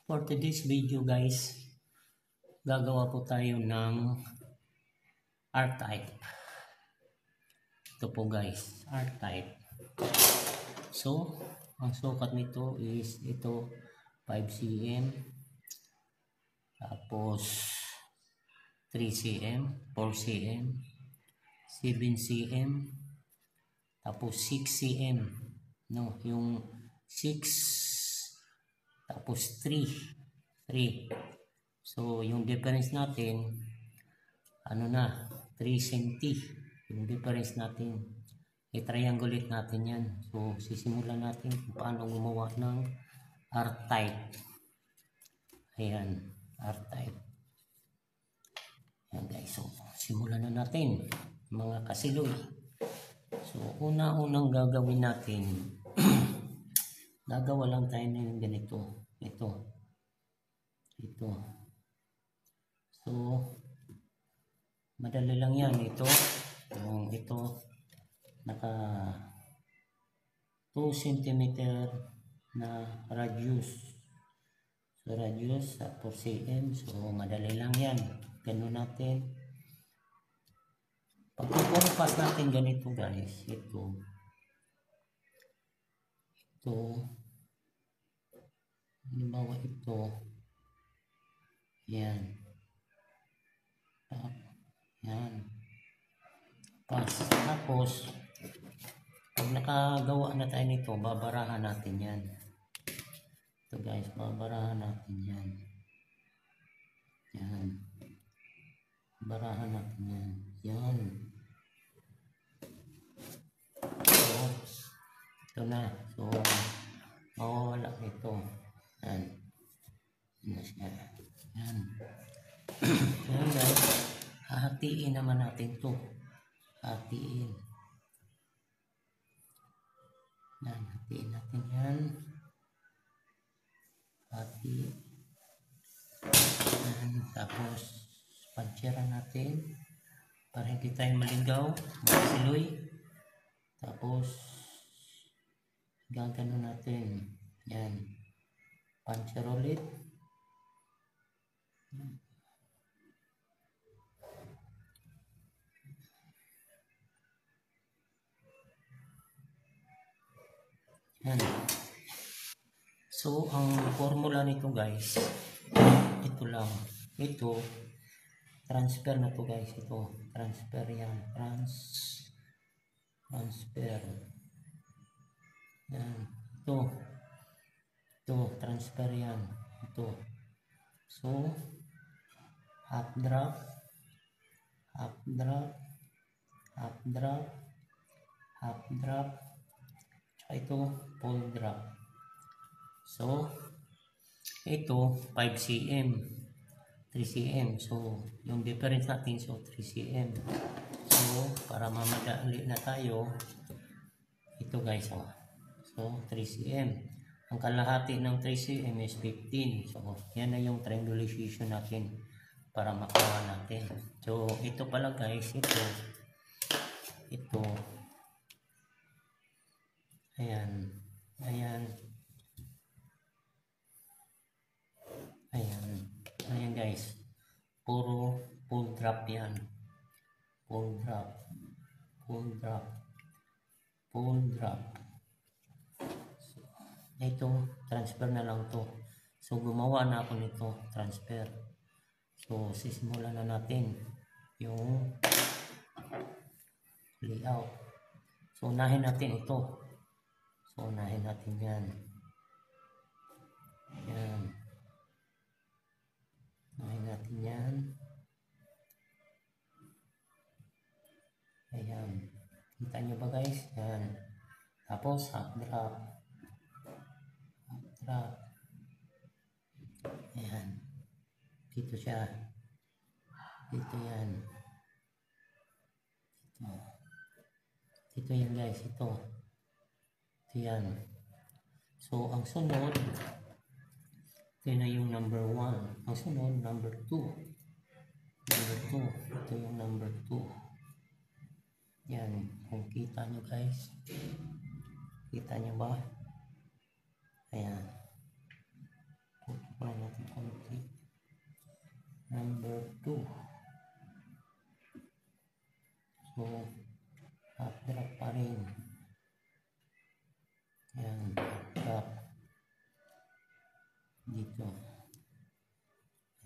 For today's video guys, gagawa po tayo ng R-type. Ito po guys, R-type. So, ang sukat nito is ito 5 cm, tapos 3 cm, 4 cm, 7 cm, tapos 6 cm. No, yung 6 tapos 3. So yung difference natin ano na 3 cm yung difference natin. I-triangulate natin yan. So sisimulan natin kung paano gumawa ng R-type. Ayan, R-type. Ayan guys, so simulan na natin mga kasiloy. So unang gagawin natin gagawa lang tayo ng ganito. Ito. So, madali lang yan. Ito naka 2 cm na radius. So, radius sa 4 cm. So, madali lang yan. Ganun natin. Pagkukumpas natin ganito guys. Ito. Halimbawa ito. Yan. Yan. Tapos, pag nakagawa na tayo nito, babarahan natin yan. Ito guys, babarahan natin yan. Yan. Barahan natin yan. Yan. So, ito na. So, mawawala ito. Yan. Yan. Yan guys. Hahatiin naman natin ito. Hatiin. Yan. Hatiin natin yan. Hati. Yan. Tapos, pansyaran natin. Para hindi tayo maligaw. Masiloy. Tapos, gagano natin. Yan. Puncher ulit. Yan. So, ang formula nito guys, ito lang. Ito, transfer na to guys. Ito, transfer yan. Transfer. Yan. Ito, transfer yan. Ito. So, half drop, half drop, half drop, half drop, tsaka ito, full drop. So, ito, 5 cm, 3 cm. So, yung difference natin, so 3 cm. So, para mamadali na tayo, ito guys, oh. So, 3 cm. Ang kalahati ng 3 cm is 15. So, yan na yung triangulation natin para makuha natin. So, ito pala guys, ito. Ayan. Ayan guys. Puro full drop yan. Full drop. Ito, transfer na lang to. So, gumawa na ako nito, transfer. So, sisimulan na natin yung layout. So, unahin natin ito. So, unahin natin yan. Yan. Unahin natin yan. Ayan. Kita nyo ba guys? Yan. Tapos, half drop. Ayan. Dito siya. Dito yan. Dito yan guys. Ito yan. So, ang sunod, ito na yung number 1. Ang sunod, number 2. Ito yung number 2. Yan. Kung kita nyo guys. Kita nyo ba? Ayan. 2. So, half drop pa rin. Yan, half drop. Dito.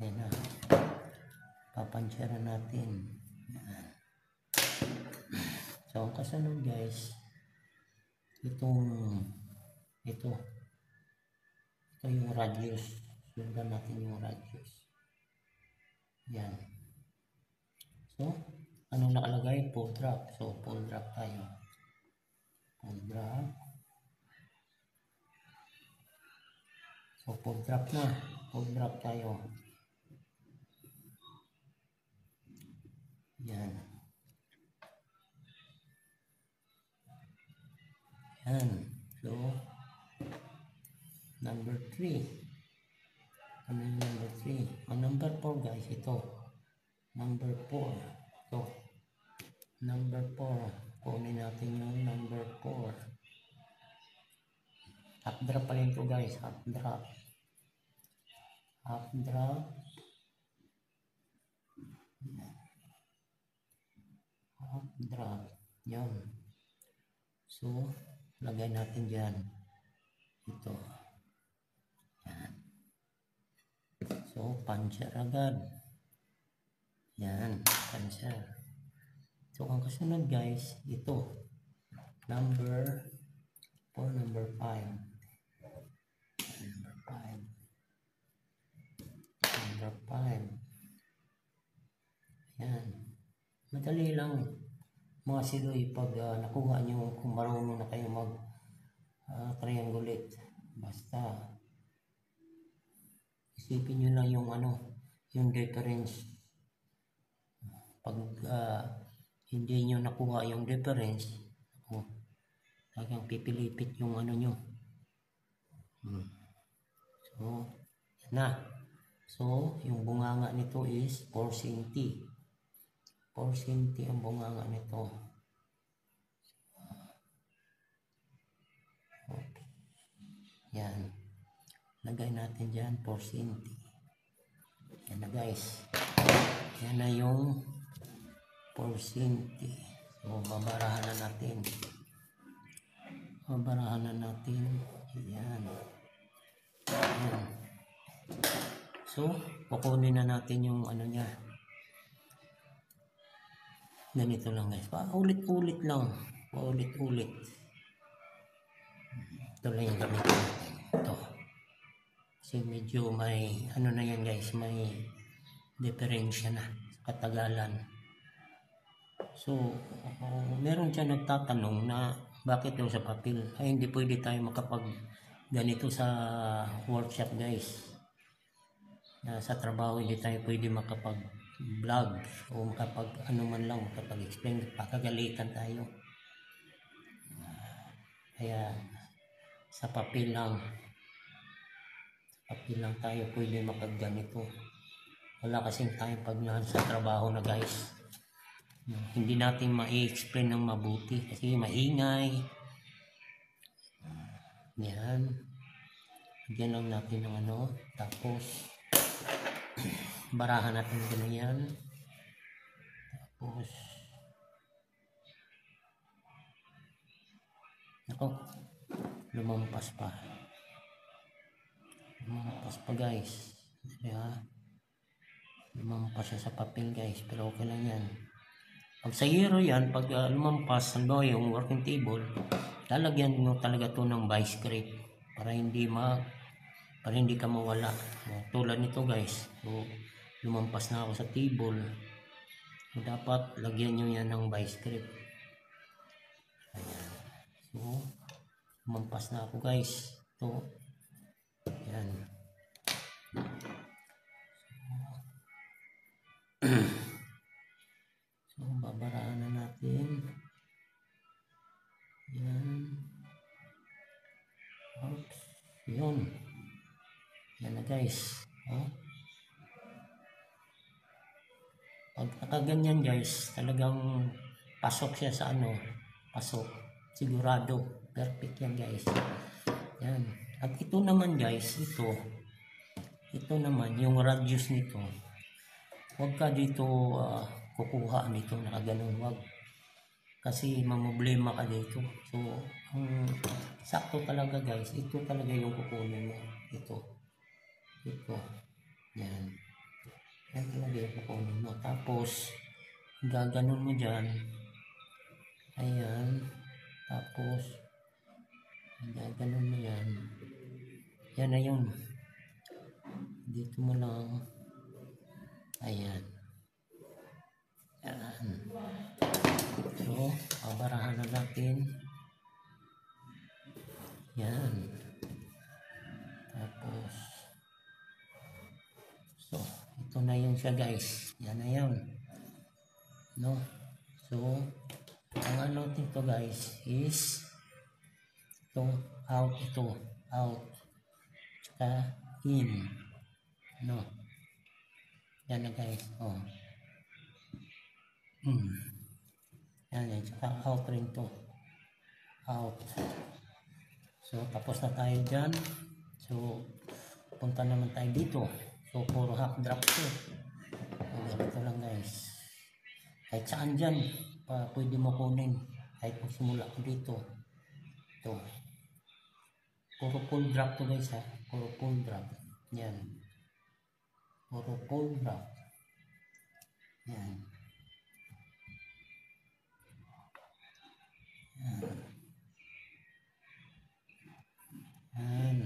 Ayan na. Papansyaran natin. Yan. So, ang kasunod guys, ito yung radius. Sundan natin yung radius. Yan. So, ano nakalagay? Full drop. So, full drop tayo. Full drop. So, full drop na. Full drop tayo. Yan. Yan. So, number 3. Ano yung number 3? Ang number 4 guys, ito. Number 4. Ito. Number 4. Kunin natin yung number 4. Half drop pa rin ito guys. Half drop. Half drop. Half drop. Yan. So, lagay natin dyan. Ito. Yan. So, puncher agad. Yan. Puncher. So, ang kasunod guys, ito. Number 4, number 5. Number 5. Number 5. Yan. Madali lang. Mga siloy, pag nakuha nyo, kung marunong na kayo mag-triangulate. Basta, isipin nyo lang yung yung difference. Pag hindi nyo nakuha yung difference, talagang pipilipit yung nyo. So, yan na. So, yung bunganga nito is 4 cm. 4 cm ang bunganga nito. Okay. Yan. Lagay natin dyan 4 cm. Yan na guys. Yan na yung 4 cm. So, babarahan na natin. Babarahan na natin. Yan. Yan. So, kukunin na natin yung niya. Ganito lang guys. Paulit-ulit lang. Paulit-ulit. Ito lang yung gamitin natin. Ito. Kasi medyo may, na yan guys, may diferensya na sa katagalan. So, meron siya nagtatanong na bakit daw sa papel. Ay, hindi pwede tayo makapag ganito sa workshop guys. Sa trabaho, hindi tayo pwede makapag-vlog o makapag man lang, makapag-explain. Pakagalitan tayo. Kaya, sa papel lang tayo pwede makagganito. Wala kasing time pag nasa trabaho na guys. Hindi natin ma-explain ng mabuti kasi maingay. Yan. Diyan lang natin ng tapos barahan natin ganyan. Tapos lumampas pa guys. Lumampas siya sa papel guys, pero okay lang yan. Pag sa zero yan, pag lumampas yung working table, lalagyan mo talaga to ng vice grip para hindi ka mawala. Tulad nito guys, so lumampas na ako sa table, so dapat lagyan nyo yan ng vice grip. Ayan. So lumampas na ako guys. Ito. Ayan. So babaraan na natin. Ayan. Oops. Yun. Yan na guys. Pag nakaganyan guys, talagang pasok siya sa pasok. Sigurado. Perfect yan guys. Yan. At ito naman guys, ito naman yung radius nito. huwag ka dito kukuha nito na ganun, huwag. Kasi mamblema ka dito. So, ang sakto talaga guys, ito talaga yung kukunin mo. Ito. Yan. Yan talaga yung kukunin mo. Tapos, gaganon mo dyan. Ayan. Tapos, gaganon mo yan. Yan na yun. Dito mo lang. Ayan. Yan. So, babarahan na natin. Yan. Tapos, so, ito na yun siya guys. Yan na yun. No? So, ang ano dito guys is ito, out, ito, out. Tsaka in. No? Yan na guys. Oh. Yan, tsaka out rin to. Out. So, tapos na tayo dyan. So, punta naman tayo dito. So, puro half drop to. So, ganito lang guys. Kahit saan dyan, pwede mo kunin. Kahit magsimula ko dito. Ito. Puro full drop to guys ha. Puro full drop. Yan. Puro full drop. Yan. Yan.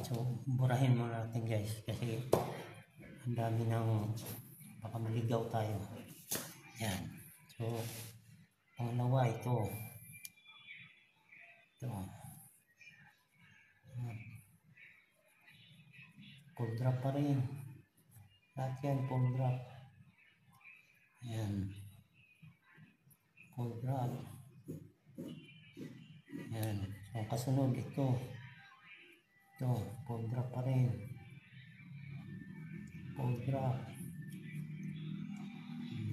So, burahin mo natin guys. Kasi, ang dami ng baka maligaw tayo. Yan. So, pangalawa ito. Ito. Full drop pa rin. Lahat yan, full drop. Yan. Full drop. Yan. So, kasunod ito. Ito, full drop pa rin. Full drop.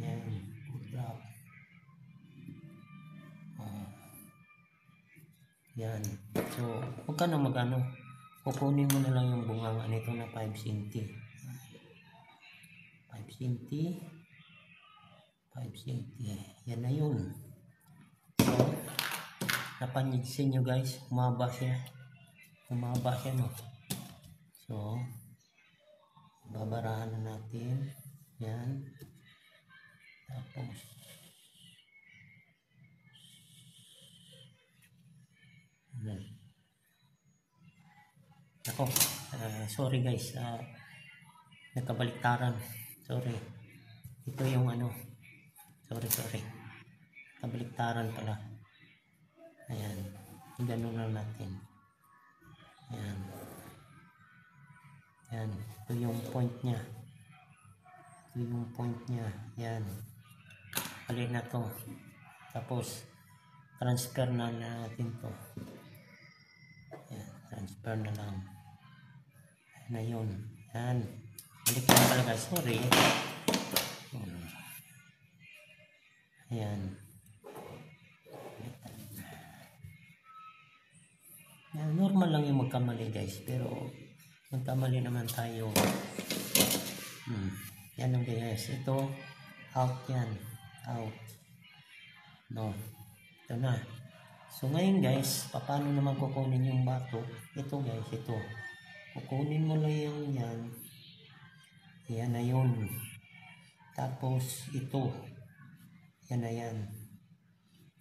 Yan, full drop. Yan. So, huwag ka na magano. Kukunin mo na lang yung bunganga nito na 5 cm. 5 cm. 5 cm. Yan na yun. So, napansin nyo guys, umaba siya. Umaba siya, no? So, babarahan na natin. Yan. Tapos, ako, sorry guys, nagkabaliktaran. Sorry. Ito yung ano. Sorry. Kabaliktaran pala. Ayan. Ganun lang natin. Ayan. Ayan. Ito yung point niya. Ito yung point niya. Ayan. Balik na to. Tapos, transfer na natin to. Ayan. Transfer na lang. Ayan na yun. Ayan. Balik na talaga. Sorry. Ayan. Ayan. Normal lang yung magkamali guys. Pero, magkamali naman tayo. Yan ang guys. Ito, out yan. Out. No. Ito na. So ngayon guys, paano naman kukunin yung bato? Ito guys, ito. Kukunin mo lang yung yan. Yan na yun. Tapos ito. Yan na yan.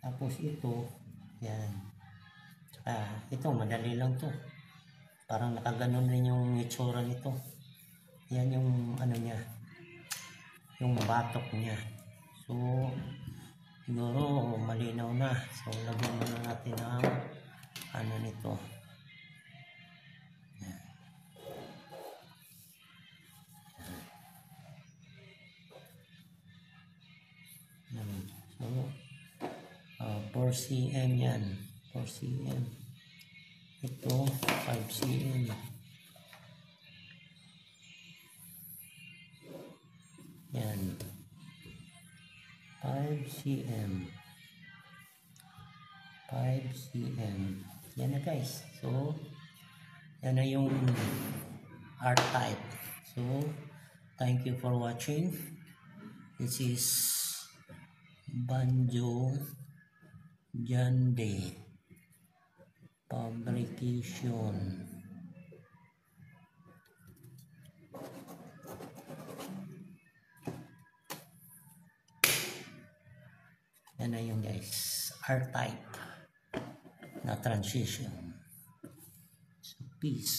Tapos ito. Yan. Ito, madali lang to. Parang nakaganon rin yung itsura nito. Yan yung ano niya. Yung batok niya. So, siguro malinaw na. So, lagyan muna natin ang ano nito. So, 4 cm yan. 4 cm. Ito, 5 cm. Yan. 5 cm. 5 cm. Yan na guys. So, yan na yung R-type. So, Thank you for watching. This is Banjo Jande Fabrication. Yan na yung guys, R-type na transition. So, peace.